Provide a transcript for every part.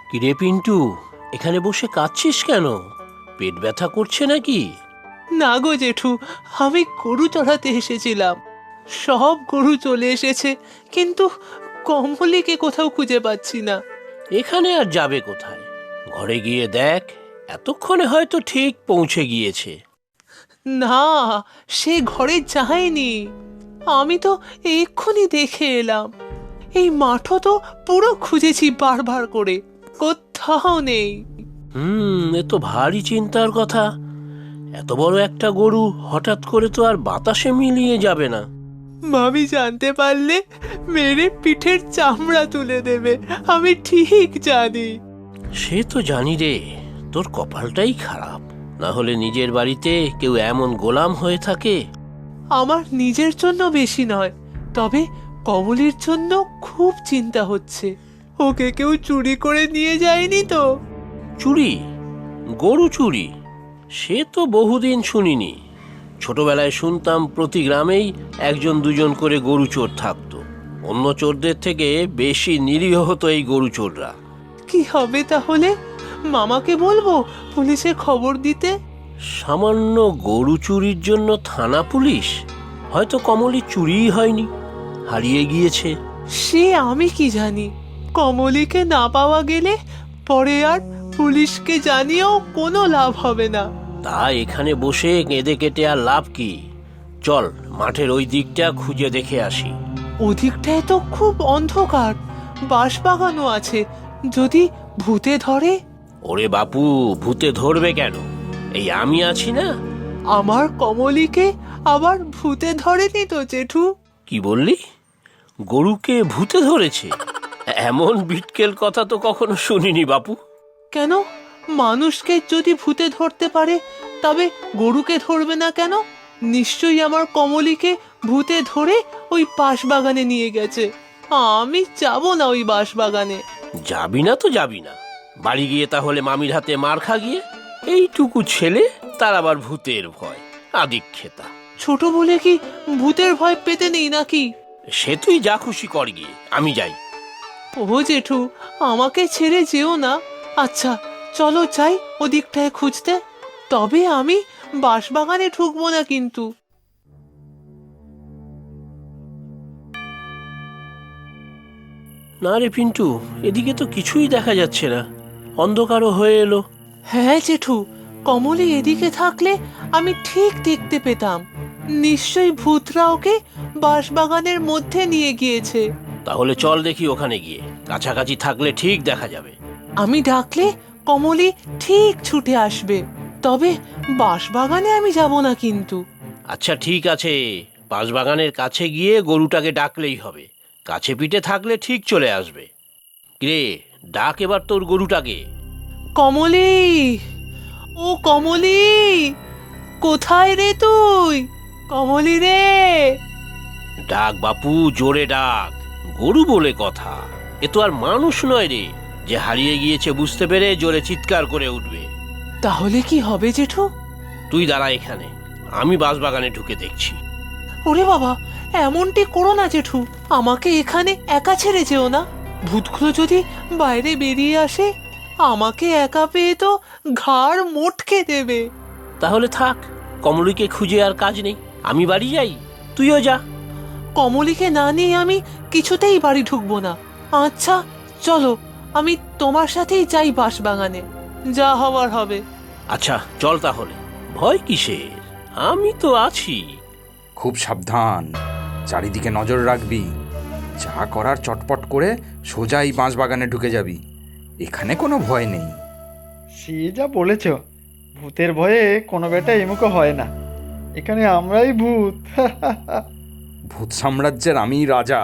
কিরে পিন্টু, এখানে বসে কাঁদছিস কেন? পেট ব্যথা করছে নাকি? না গো জেঠু, আমি গরু চড়াতে এসেছিলাম। সব গরু চলে এসেছে, কিন্তু কমলিকে কোথাও খুঁজে পাচ্ছি না। এখানে আর যাবে কোথায়? ঘরে গিয়ে দেখ, এতক্ষণে হয়তো ঠিক পৌঁছে গিয়েছে। না, সে ঘরে যায়নি। আমি তো এক্ষুনি দেখে এলাম। এই মাঠও তো পুরো খুঁজেছি বারবার করে, কোথাও নেই। এ তো ভারী চিন্তার কথা। এত বড় একটা গরু হঠাৎ করে তো আর বাতাসে মিলিয়ে যাবে না। মামি জানতে পারলে মেরে পিঠের চামড়া তুলে দেবে, আমি ঠিক জানি। সে তো জানি রে, তোর কপালটাই খারাপ। না হলে নিজের বাড়িতে কেউ এমন গোলাম হয়ে থাকে? আমার নিজের জন্য বেশি নয়, তবে কমলির জন্য খুব চিন্তা হচ্ছে। ওকে কেউ চুরি করে নিয়ে যায়নি তো? চুরি? গরু চুরি? সে তো বহুদিন শুনিনি। ছোটবেলায় শুনতাম প্রতি গ্রামেই একজন দুজন করে গরু চোর থাকতো। অন্য চোরদের থেকে বেশি নিরীহ হতো এই গরু চোররা। কি হবে তাহলে? মামাকে বলবো পুলিশে খবর দিতে? সামান্য গরু চুরির জন্য থানা পুলিশ? হয়তো কমলি চুরিই হয়নি, হারিয়ে গিয়েছে। সে আমি কি জানি। কমলিকে না পাওয়া গেলে পরে আর পুলিশকে জানিয়েও কোনো লাভ হবে না। তা এখানে বসে কেঁদে কেটে আর লাভ কি? চল মাঠের ওই দিকটা খুঁজে দেখে আসি। ওদিকটায় তো খুব অন্ধকার, বাঁশবাগানও আছে। যদি ভূতে ধরে? ওরে বাপু, ভূতে ধরবে কেন? এই আমি আছি না। আমার কমলিকে আবার ভূতে ধরেনি তো জেঠু? কি বললি? গরুকে ভূতে ধরেছে? এমন বিটকেল কথা তো কখনো শুনিনি বাপু। কেন? মানুষকে যদি ভূতে ধরতে পারে, তবে গরুকে ধরবে না কেন? নিশ্চয়ই আমার কমলিকে ভূতে ধরে ওই বাঁশবাগানে নিয়ে গেছে। আমি যাব না ওই বাঁশবাগানে। যাবি না তো যাবি না। বাড়ি গিয়ে তাহলে মামির হাতে মার খা গিয়ে। এইটুকু ছেলে, তার আবার ভূতের ভয়, আদিক্ষেতা। ছোট বলে কি ভূতের ভয় পেতে নেই নাকি? সে তুই যা খুশি কর গিয়ে, আমি যাই। ও জেঠু, আমাকে ছেড়ে যেও না। আচ্ছা, চলো যাই ওদিকটায় খুঁজতে। তবে আমি বাঁশবাগানে ঢুকবো না কিন্তু। না রে পিন্টু, এদিকে তো কিছুই দেখা যাচ্ছে না, অন্ধকারও হয়ে এলো। হ্যাঁ জেঠু, কমলি এদিকে থাকলে আমি ঠিক দেখতে পেতাম। নিশ্চয়ই ভূতরা ওকে বাঁশবাগানের মধ্যে নিয়ে গিয়েছে। তাহলে চল দেখি ওখানে গিয়ে, কাছাকাছি থাকলে ঠিক দেখা যাবে। আমি ডাকলে কমলি ঠিক ছুটে আসবে। তবে বাঁশবাগানে আমি যাব না কিন্তু। আচ্ছা ঠিক আছে, বাঁশবাগানের কাছে গিয়ে গরুটাকে ডাকলেই হবে। কাছে পিঠে থাকলে ঠিক চলে আসবে। কিরে, ডাক এবার তোর গরুটাকে। কমলি, ও কমলি, কোথায় রে তুই? কমলি রে! ডাক বাপু, জোরে ডাক। গরু বলে কথা, এ তো আর মানুষ নয় রে, যে হারিয়ে গিয়েছে বুঝতে পেরে জোরে চিৎকার করে উঠবে। তাহলে কি হবে জেঠু? তুই দাঁড়া এখানে, আমি বাঁশবাগানে ঢুকে দেখছি। ওরে বাবা, এমনটি করো না জেঠু। আমাকে এখানে একা ছেড়ে যেও না। ভূতগুলো যদি বাইরে বেরিয়ে আসে, আমাকে একা পেয়ে তো ঘাড় মোটকে দেবে। তাহলে থাক, কমলিকে খুঁজে আর কাজ নেই। আমি বাড়ি যাই, তুইও যা। কমলিকে না নিয়ে আমি কিছুতেই বাড়ি ঢুকবো না। আচ্ছা চলো, আমি তোমার সাথেই যাই বাঁশবাগানে। যা হবার হবে। আচ্ছা চল তাহলে, ভয় কিসের, আমি তো আছি। খুব সাবধান, চারিদিকে নজর রাখবি। যা করার চটপট করে সোজা এই বাঁশবাগানে ঢুকে যাবি। এখানে কোনো ভয় নেই। সে যা বলেছ, ভূতের ভয়ে কোনো বেটা এমুখো হয় না। এখানে আমরাই ভূত। ভূত সাম্রাজ্যের আমি রাজা,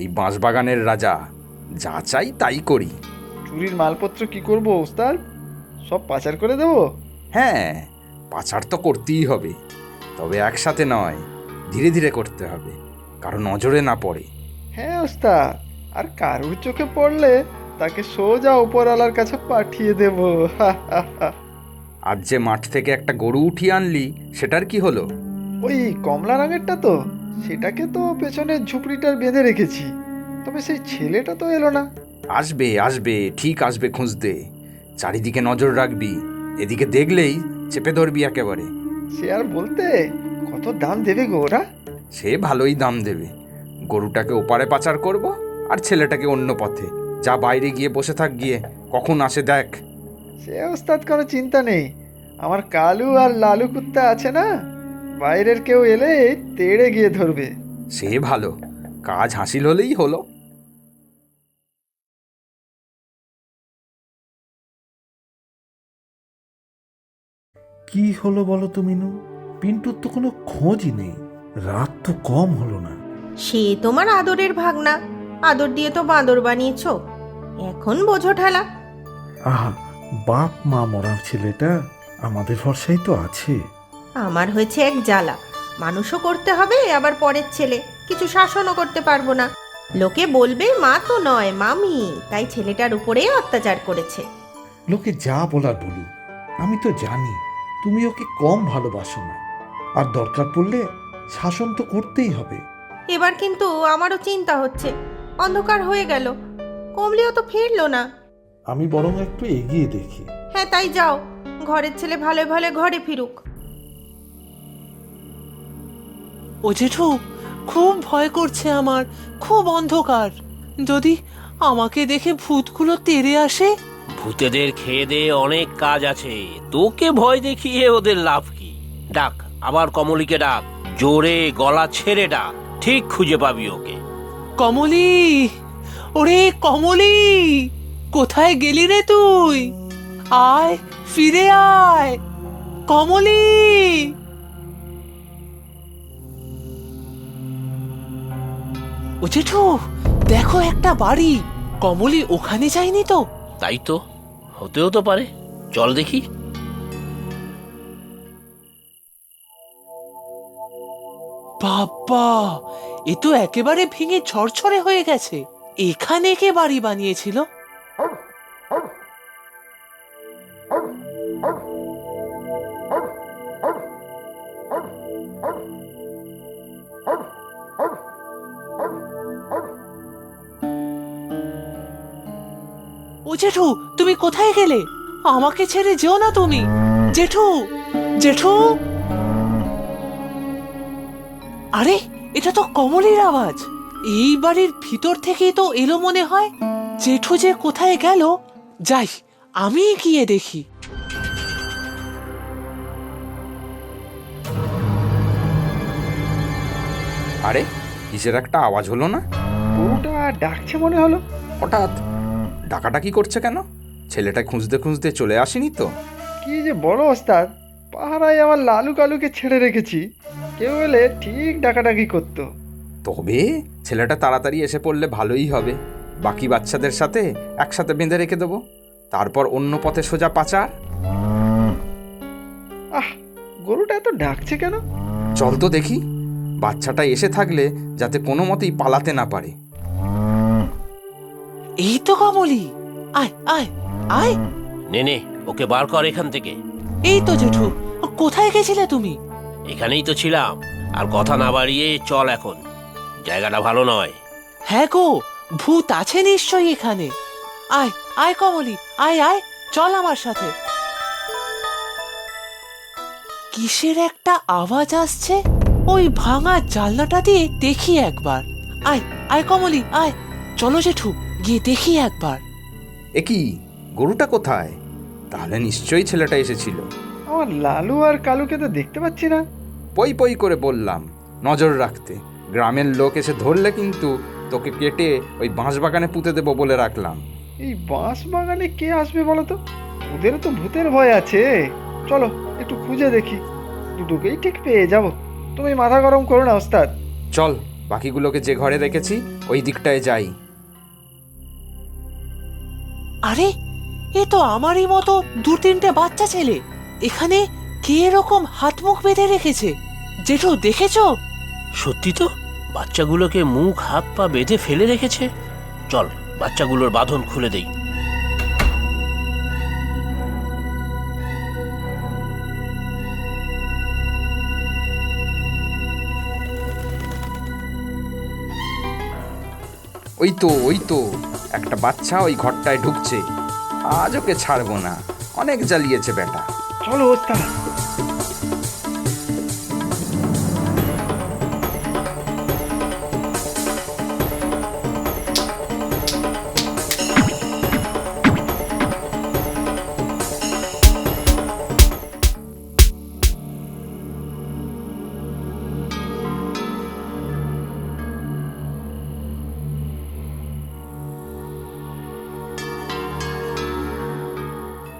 এই বাঁশবাগানের রাজা। যা চাই তাই করি। চুরির মালপত্র কি করব ওস্তাদ? সব পাচার করে দেবো? হ্যাঁ, পাচার তো করতেই হবে, তবে একসাথে নয়, ধীরে ধীরে করতে হবে, কারণ নজরে না পড়ে। হ্যাঁ ওস্তাদ, আর কারুর চোখে পড়লে তাকে সোজা উপরওয়ালার কাছে পাঠিয়ে দেব। আজ যে মাঠ থেকে একটা গরু উঠিয়ে আনলি, সেটার কি হলো? ওই কমলা রঙেরটা তো, সেটাকে তো পেছনের ঝুপড়িটার বেঁধে রেখেছি। তবে সেই ছেলেটা তো এলো না। আসবে আসবে, ঠিক আসবে খুঁজতে। চারিদিকে নজর রাখবি, এদিকে দেখলেই চেপে ধরবি একেবারে। সে আর বলতে, কত দাম দেবে গো ওরা? সে ভালোই দাম দেবে। গরুটাকে ওপারে পাচার করব, আর ছেলেটাকে অন্য পথে। যা বাইরে গিয়ে বসে থাক, গিয়ে কখন আসে দেখ। সে ওস্তাদ কোনো চিন্তা নেই, আমার কালু আর লালু কুত্তা আছে না, বাইরের কেউ এলে তেড়ে গিয়ে ধরবে। সে ভালো, কাজ হাসিল হলেই হলো। কি হলো বলো তো মিনু? পিন্টুর তো কোনো খোঁজই নেই। রাত তো কম হলো না। সে তোমার আদরের ভাগনা, আদর দিয়ে তো বাঁদর বানিয়েছ, এখন বোঝো ঠেলা। আহা, বাপ মা মরা ছেলেটা আমাদের ভরসায় তো আছে। আমার হয়েছে এক জ্বালা, মানুষও করতে হবে আবার পরের ছেলে, কিছু শাসনও করতে পারবো না। লোকে বলবে মা তো নয় মামি, তাই ছেলেটার উপরেই অত্যাচার করেছে। লোকে যা বলার বলুক, আমি তো জানি তুমি ওকে কম ভালোবাসো না। আর দরকার পড়লে শাসন তো করতেই হবে। এবার কিন্তু আমারও চিন্তা হচ্ছে, অন্ধকার হয়ে গেল, কমলিও তো ফিরলো না। আমি বরং একটু এগিয়ে দেখি। হ্যাঁ তাই যাও, ঘরের ছেলে ভালো ভালো ঘরে ফিরুক। ও জেঠু, খুব ভয় করছে আমার, খুব অন্ধকার। যদি আমাকে দেখে ভূতগুলো তেড়ে আসে? ভূতেদের খেয়ে দিয়ে অনেক কাজ আছে, তোকে ভয় দেখিয়ে ওদের লাভ কি? ডাক, আবার কমলিকে ডাক, জোরে গলা ছেড়ে ডাক, ঠিক খুঁজে পাবি ওকে। কমলি, ওরে কমলি, কোথায় গেলি রে তুই? আয়, ফিরে আয় কমলি। ও জেঠু, দেখো একটা বাড়ি, কমলি ওখানে যায়নি তো? তাই তো, হতেও তো পারে, চল দেখি। বাবা, এ তো একেবারে ভেঙে ঝরঝরে হয়ে গেছে। এখানে কে বাড়ি বানিয়েছিল? ও জেঠু, তুমি কোথায় গেলে? আমাকে ছেড়ে যেও না তুমি। জেঠু, জেঠু। আরে, এটা তো কমলির আওয়াজ। এই বাড়ির ভিতর থেকেই তো এলো মনে হয়। জেঠু যে কোথায় গেল, যাই আমি গিয়ে দেখি। আরে, কিসের একটা আওয়াজ হলো না? গরুটা ডাকছে মনে হলো। হঠাৎ ডাকাডাকি করছে কেন? ছেলেটা খুঁজতে খুঁজতে চলে আসেনি তো? কি যে বড় ওস্তাদ, পাহারায় আমার লালু কালুকে ছেড়ে রেখেছি, কেউ এলে ঠিক ডাকাডাকি করতো। তবে ছেলেটা তাড়াতাড়ি এসে পড়লে ভালোই হবে। বাকি বাচ্চাদের সাথে একসাথে বেঁধে রেখে দেবো, তারপর অন্য পথে সোজা পাচার। আহ, গরুটা এত ডাকছে কেন? চল তো দেখি, বাচ্চাটা এসে থাকলে যাতে কোনো মতেই পালাতে না পারে। এই তো কমলি, আয় আয় আয়। নে নে, ওকে বার কর এখান থেকে। এই তো জেঠু, কোথায় গেছিলে তুমি? এখানেই তো ছিলাম, আর কথা না বাড়িয়ে চল এখন, জায়গাটা ভালো নয়। হ্যাঁ গো, ভূত আছে নিশ্চয়ই এখানে। আয় আয় কমলি, আয় আয়, চল আমার সাথে। কিসের একটা আওয়াজ আসছে, ওই ভাঙা জানলাটা দিয়ে দেখি একবার। আয় আয় কমলি, আয়, চলো জেঠু, গিয়ে দেখি একবার। এ কি, গরুটা কোথায়? তাহলে নিশ্চয়ই ছেলেটা এসেছিল। আমার লালু আর কালুকে তো দেখতে পাচ্ছি না। পই পই করে বললাম নজর রাখতে। গ্রামের লোক এসে ধরলে কিন্তু তোকে কেটে ওই বাঁশবাগানে পুঁতে দেবো বলে রাখলাম। এই বাঁশ বাগানে কে আসবে বলো তো? ওদেরও তো ভূতের ভয় আছে। চলো একটু খুঁজে দেখি, দুটোকেই ঠিক পেয়ে যাব। তুমি মাথা গরম করো না ওস্তাদ। চল, বাকিগুলোকে যে ঘরে রেখেছি ওই দিকটায় যাই। আরে, এ তো আমারই মতো দু তিনটে বাচ্চা ছেলে। এখানে কে এরকম হাত মুখ বেঁধে রেখেছে? জেঠু, দেখেছো? সত্যি তো, বাচ্চাগুলোকে মুখ হাত পা বেঁধে ফেলে রেখেছে। চল, বাচ্চাগুলোর বাঁধন খুলে দেই। ওই তো একটা বাচ্চা ওই ঘরটায় ঢুকছে। আজ ওকে ছাড়বো না, অনেক জ্বালিয়েছে বেটা। চলো ওস্তাদ।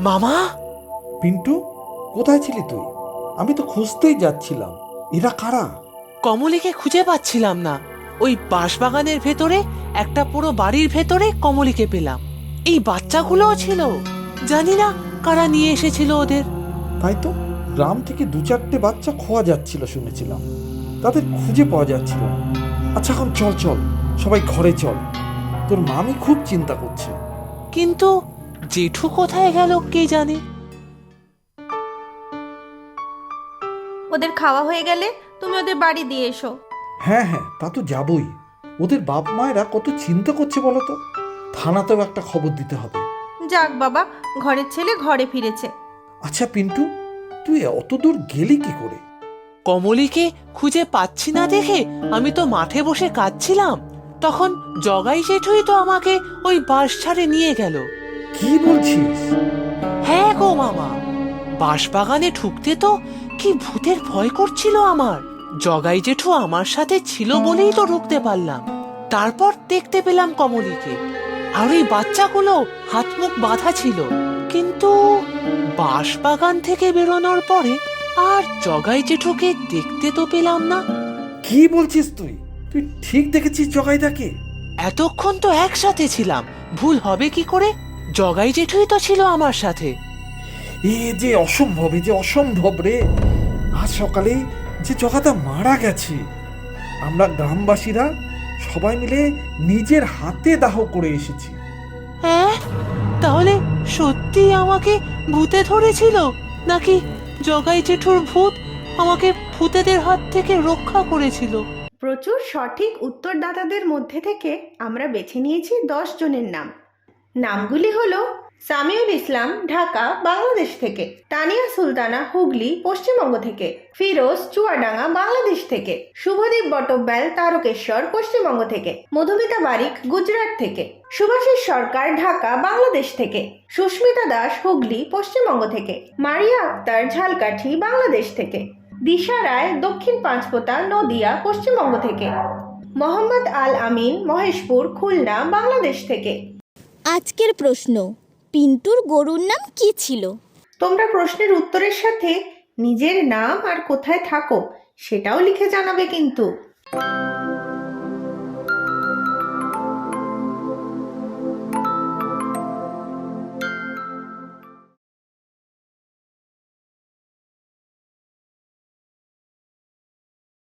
মামা, পিন্টু, কোথায় ছিলি তুই? আমি তো খুঁজতেই যাচ্ছিলাম। এরা কারা? কমলিকে খুঁজে পাচ্ছিলাম না। ওই বাঁশবাগানের ভেতরে একটা পুরো বাড়ির ভেতরে কমলিকে পেলাম। এই বাচ্চাগুলোও ছিল। জানি না কারা নিয়ে এসেছিল ওদের। তাই তো, গ্রাম থেকে 2-4টে বাচ্চা খোয়া যাচ্ছিল শুনেছিলাম, তাদের খুঁজে পাওয়া যাচ্ছিল না। আচ্ছা এখন চল চল, সবাই ঘরে চল। তোর মামি খুব চিন্তা করছে। কিন্তু জেঠু কোথায় গেল কে জানে। ওদের খাওয়া হয়ে গেলে তুমি ওদের বাড়ি দিয়ে এসো। হ্যাঁ হ্যাঁ, তা তো যাবই। ওদের বাপ মায়েরা কত চিন্তা করছে বলো তো। থানাতেও একটা খবর দিতে হবে। যাক বাবা, ঘরের ছেলে ঘরে ফিরেছে। আচ্ছা পিন্টু, তুই অত দূর গেলি কি করে? কমলিকে খুঁজে পাচ্ছি না দেখে আমি তো মাঠে বসে কাঁদছিলাম। তখন জগাই জেঠুই তো আমাকে ওই বাঁশ ছাড়ে নিয়ে গেল। কি বলছিস? হ্যাঁ গো মামা, বাঁশবাগানে ঢুকতে তো কি ভূতের ভয় করছিল আমার। জগাই জেঠু আমার সাথে ছিল বলেই তো ঢুকতে পারলাম। তারপর দেখতে পেলাম কমলিকে, আর ওই বাচ্চাগুলো হাত মুখ বাঁধা ছিল। কিন্তু বাঁশবাগান থেকে বেরোনোর পরে আর জগাই জেঠুকে দেখতে তো পেলাম না। কি বলছিস তুই? তুই ঠিক দেখেছিস জগাইদাকে? এতক্ষণ তো একসাথে ছিলাম, ভুল হবে কি করে? জগাই জেঠুই তো ছিল আমার সাথে। এ যে অসম্ভব, এ যে অসম্ভব রে। আজ সকালে যে জগাদা মারা গেছে, আমরা গ্রামবাসীরা সবাই মিলে নিজের হাতে দাহ করে এসেছি। হ্যাঁ, তাহলে সত্যি আমাকে ভূতে ধরেছিল, নাকি জগাই জেঠুর ভূত আমাকে ভূতেদের হাত থেকে রক্ষা করেছিল? প্রচুর সঠিক উত্তরদাতাদের মধ্যে থেকে আমরা বেছে নিয়েছি 10 জনের নাম। নামগুলি হলো সামিউল ইসলাম, ঢাকা, বাংলাদেশ থেকে; তানিয়া সুলতানা, হুগলি, পশ্চিমবঙ্গ থেকে; ফিরোজ, চুয়াডাঙ্গা, বাংলাদেশ থেকে; শুভদীপ বটব্যাল, তারকেশ্বর, পশ্চিমবঙ্গ থেকে; মধুমিতা বারিক, গুজরাট থেকে; সুভাষিস সরকার, ঢাকা, বাংলাদেশ থেকে; সুস্মিতা দাস, হুগলি, পশ্চিমবঙ্গ থেকে; মারিয়া আক্তার, ঝালকাঠি, বাংলাদেশ থেকে; দিশা রায়, দক্ষিণ পাঁচপোতা, নদিয়া, পশ্চিমবঙ্গ থেকে; মোহাম্মদ আল আমিন, মহেশপুর, খুলনা, বাংলাদেশ থেকে। আজকের প্রশ্ন, পিন্টুর গরুর নাম কি ছিল? তোমরা প্রশ্নের উত্তরের সাথে নিজের নাম আর কোথায় থাকো সেটাও লিখে জানাবে কিন্তু।